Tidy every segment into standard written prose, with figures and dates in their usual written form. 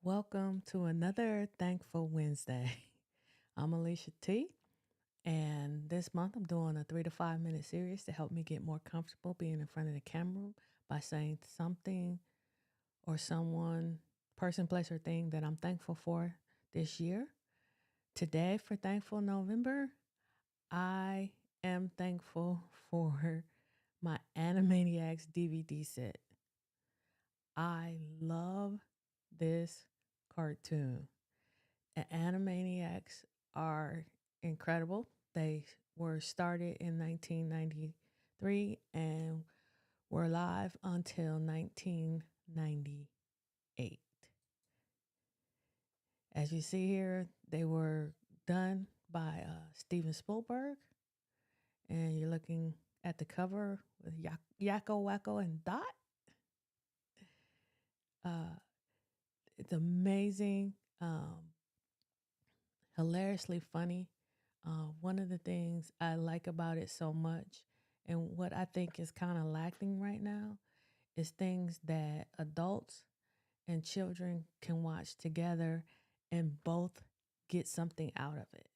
Welcome to another Thankful Wednesday. I'm Alicia T, and this month I'm doing a 3 to 5 minute series to help me get more comfortable being in front of the camera by saying something or someone, person, place, or thing that I'm thankful for this year. Today, for Thankful November, I am thankful for my Animaniacs DVD set. I love this cartoon. The Animaniacs are incredible. They were started in 1993 and were live until 1998. As you see here, they were done by Steven Spielberg, and you're looking at the cover with Yakko, Wacko, and Dot. It's amazing, hilariously funny. One of the things I like about it so much, and what I think is kind of lacking right now, is things that adults and children can watch together and both get something out of it.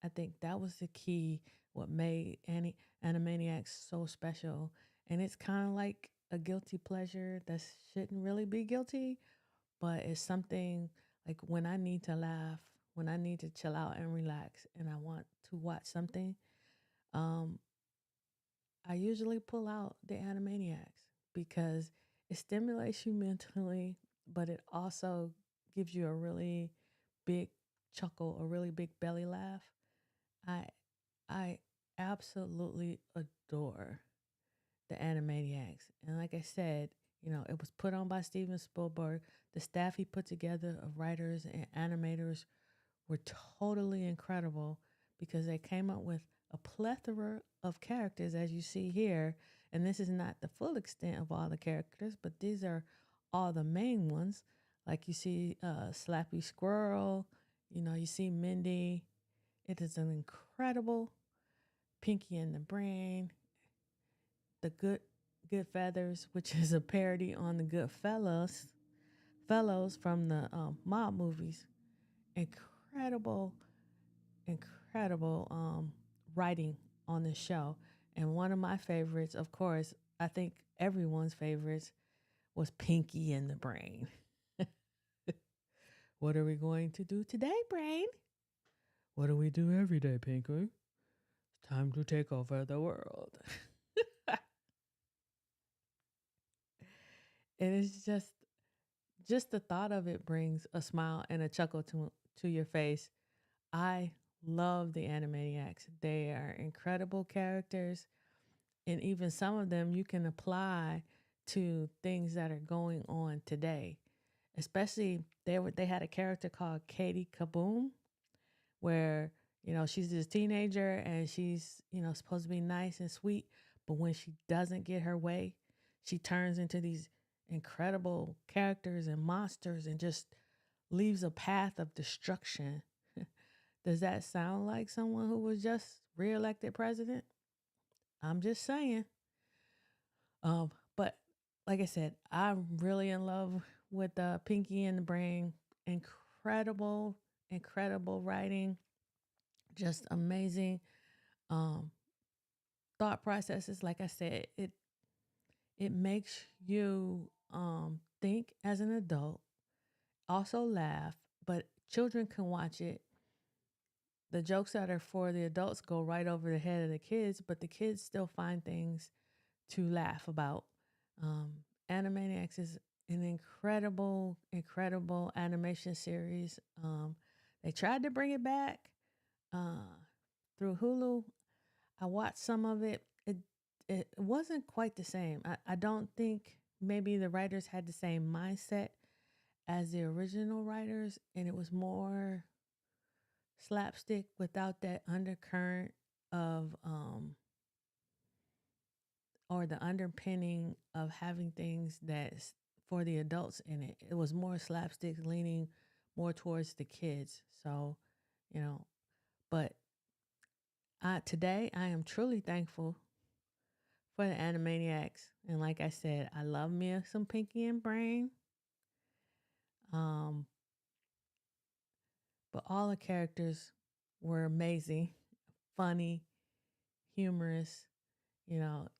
I think that was the key, what made Animaniacs so special. And it's kind of like a guilty pleasure that shouldn't really be guilty, but it's something like when I need to laugh, when I need to chill out and relax, and I want to watch something, um, I usually pull out the Animaniacs because it stimulates you mentally, but it also gives you a really big chuckle, a really big belly laugh. I I absolutely adore the Animaniacs. And like I said, it was put on by Steven Spielberg. The staff he put together of writers and animators were totally incredible because they came up with a plethora of characters, as you see here. And this is not the full extent of all the characters, but these are all the main ones. Like you see Slappy Squirrel, you see Mindy. It is an incredible Pinky and the Brain, the Good Feathers, which is a parody on the Good Fellows from the mob movies. Incredible, incredible writing on the show. And one of my favorites, of course, I think everyone's favorites, was Pinky and the Brain. What are we going to do today, Brain? What do we do every day, Pinky? It's time to take over the world. And it's just the thought of it brings a smile and a chuckle to your face. I love the Animaniacs. They are incredible characters, and even some of them you can apply to things that are going on today. Especially they had a character called Katie Kaboom, where she's this teenager and she's supposed to be nice and sweet, but when she doesn't get her way, she turns into these incredible characters and monsters and just leaves a path of destruction. Does that sound like someone who was just reelected president? I'm just saying. But like I said, I'm really in love with Pinky and the Brain. Incredible, incredible writing, just amazing um, thought processes. Like I said, it makes you think as an adult, also laugh, but children can watch it. The jokes that are for the adults go right over the head of the kids, but the kids still find things to laugh about. Animaniacs is an incredible, incredible animation series. They tried to bring it back through Hulu. I watched some of it. It wasn't quite the same. I don't think maybe the writers had the same mindset as the original writers, and it was more slapstick without that undercurrent of or the underpinning of having things that's for the adults in it. It was more slapstick leaning more towards the kids. So, you know, but today I am truly thankful for the Animaniacs. And like I said, I love me some Pinky and Brain. Um, but all the characters were amazing, funny, humorous.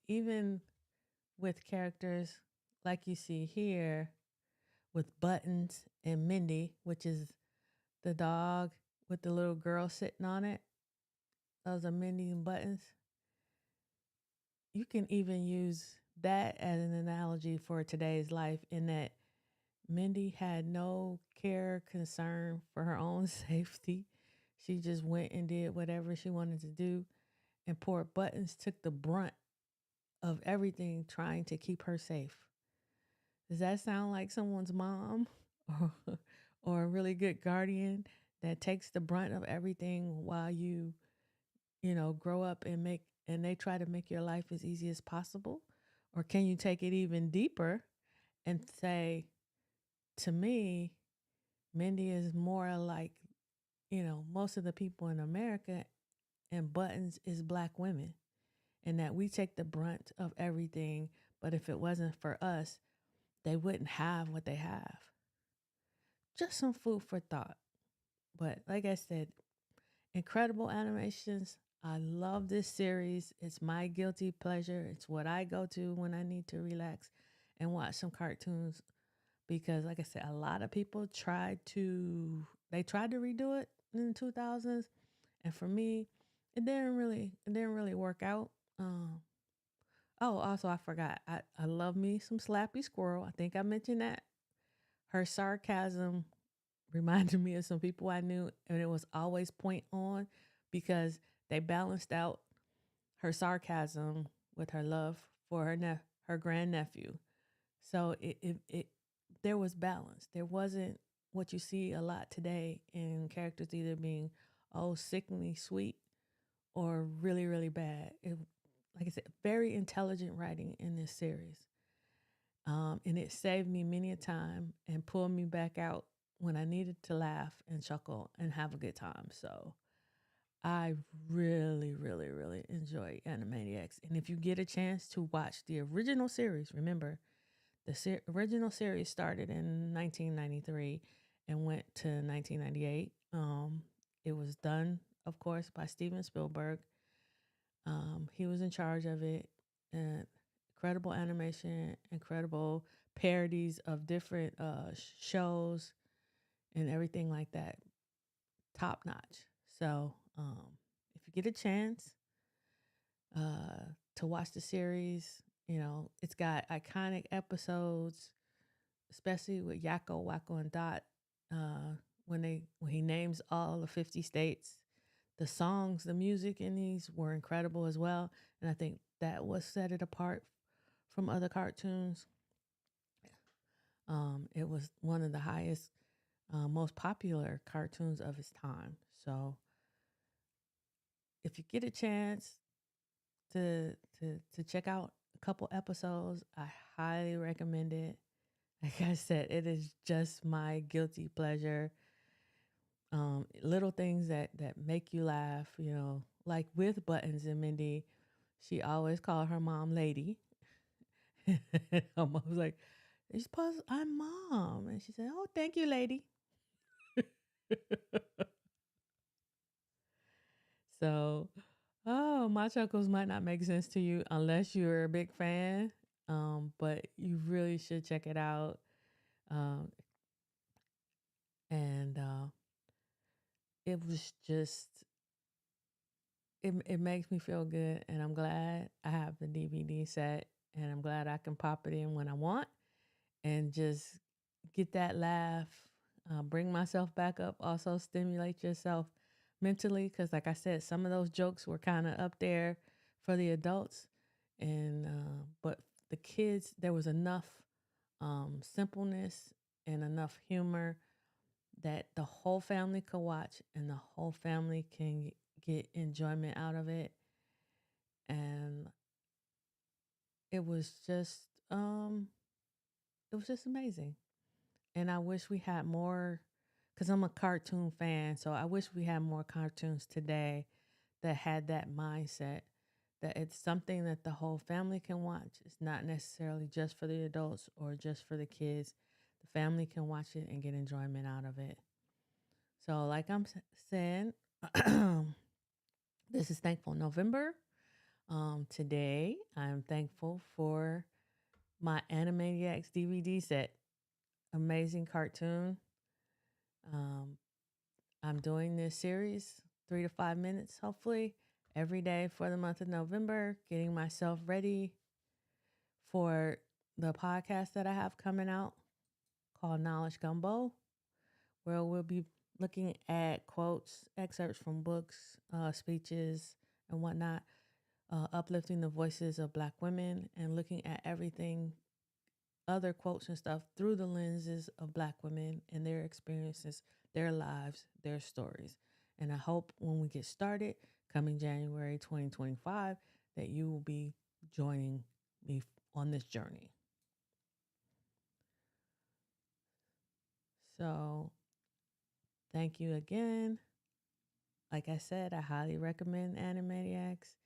Even with characters like you see here with Buttons and Mindy, which is the dog with the little girl sitting on it. Those are Mindy and Buttons. You can even use that as an analogy for today's life, in that Mindy had no care, concern for her own safety. She just went and did whatever she wanted to do. And poor Buttons took the brunt of everything trying to keep her safe. Does that sound like someone's mom or, or a really good guardian that takes the brunt of everything while you grow up and they try to make your life as easy as possible? Or can you take it even deeper and say, to me, Mindy is more like, most of the people in America, and Buttons is black women, and that we take the brunt of everything. But if it wasn't for us, they wouldn't have what they have. Just some food for thought. But like I said, incredible animations. I love this series. It's my guilty pleasure. It's what I go to when I need to relax and watch some cartoons, because like I said, a lot of people tried to redo it in the 2000s, and for me, it didn't really work out. Oh, also I forgot. I love me some Slappy Squirrel. I think I mentioned that. Her sarcasm reminded me of some people I knew, and it was always point on, because they balanced out her sarcasm with her love for her grandnephew. So it there was balance. There wasn't what you see a lot today in characters either being sickeningly sweet or really really bad. Like I said, very intelligent writing in this series. And it saved me many a time and pulled me back out when I needed to laugh and chuckle and have a good time. So I really, really, really enjoy Animaniacs. And if you get a chance to watch the original series, remember the original series started in 1993 and went to 1998. It was done, of course, by Steven Spielberg. He was in charge of it. And incredible animation, incredible parodies of different shows and everything like that. Top notch. So if you get a chance to watch the series, it's got iconic episodes, especially with Yakko, Wacko, and Dot. When he names all the 50 states, the songs, the music in these were incredible as well, and I think that was set it apart from other cartoons. It was one of the highest, most popular cartoons of its time. So if you get a chance to check out a couple episodes, I highly recommend it. Like I said, it is just my guilty pleasure. Little things that make you laugh, like with Buttons and Mindy, she always called her mom lady. Her mom was like, "You're supposed, I'm mom," and she said, "Oh, thank you, lady." So, my chuckles might not make sense to you unless you're a big fan, but you really should check it out. Um, and it was just it makes me feel good, and I'm glad I have the DVD set, and I'm glad I can pop it in when I want and just get that laugh, bring myself back up, also stimulate yourself mentally, because like I said, some of those jokes were kind of up there for the adults, and but the kids, there was enough simpleness and enough humor that the whole family could watch and the whole family can get enjoyment out of it. And it was just um it was just amazing. And I wish we had more, because I'm a cartoon fan, so I wish we had more cartoons today that had that mindset, that it's something that the whole family can watch. It's not necessarily just for the adults or just for the kids, the family can watch it and get enjoyment out of it. So, like I'm saying, this is Thankful November. Today, I'm thankful for my Animaniacs DVD set. Amazing cartoon. Um, I'm doing this series 3 to 5 minutes, hopefully, every day for the month of November, getting myself ready for the podcast that I have coming out called Knowledge Gumbo, where we'll be looking at quotes, excerpts from books, speeches, and whatnot, uplifting the voices of Black women and looking at everything, other quotes and stuff through the lenses of Black women and their experiences, their lives, their stories. And I hope when we get started, coming January 2025, that you will be joining me on this journey. So, thank you again. Like I said, I highly recommend Animaniacs.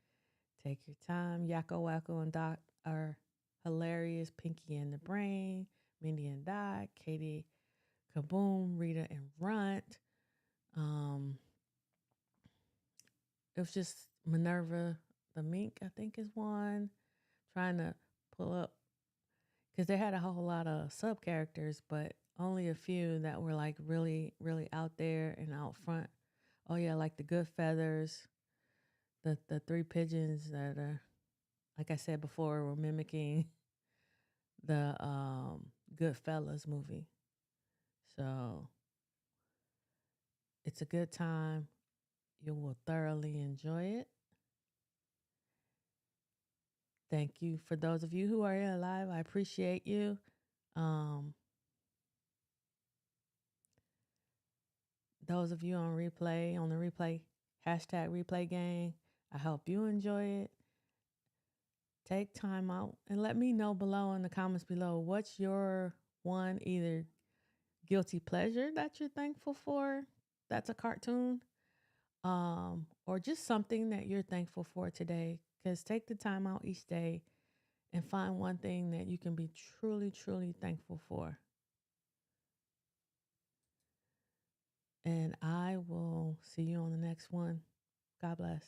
Take your time. Yakko Wacko and Doc are hilarious. Pinky and the Brain, Mindy and Dot, Katie Kaboom, Rita and Runt. Um, it was just Minerva the Mink, I think is one. Trying to pull up because they had a whole lot of sub characters, but only a few that were like really, really out there and out front. Oh yeah, like the Good Feathers, the three pigeons that are, like I said before, were mimicking the Goodfellas movie. So it's a good time. You will thoroughly enjoy it. Thank you for those of you who are here live. I appreciate you. Um, those of you on replay, on the replay, hashtag replay gang, I hope you enjoy it. Take time out and let me know below in the comments below what's your one either guilty pleasure that you're thankful for that's a cartoon, or just something that you're thankful for today. Because take the time out each day and find one thing that you can be truly, truly thankful for. And I will see you on the next one. God bless.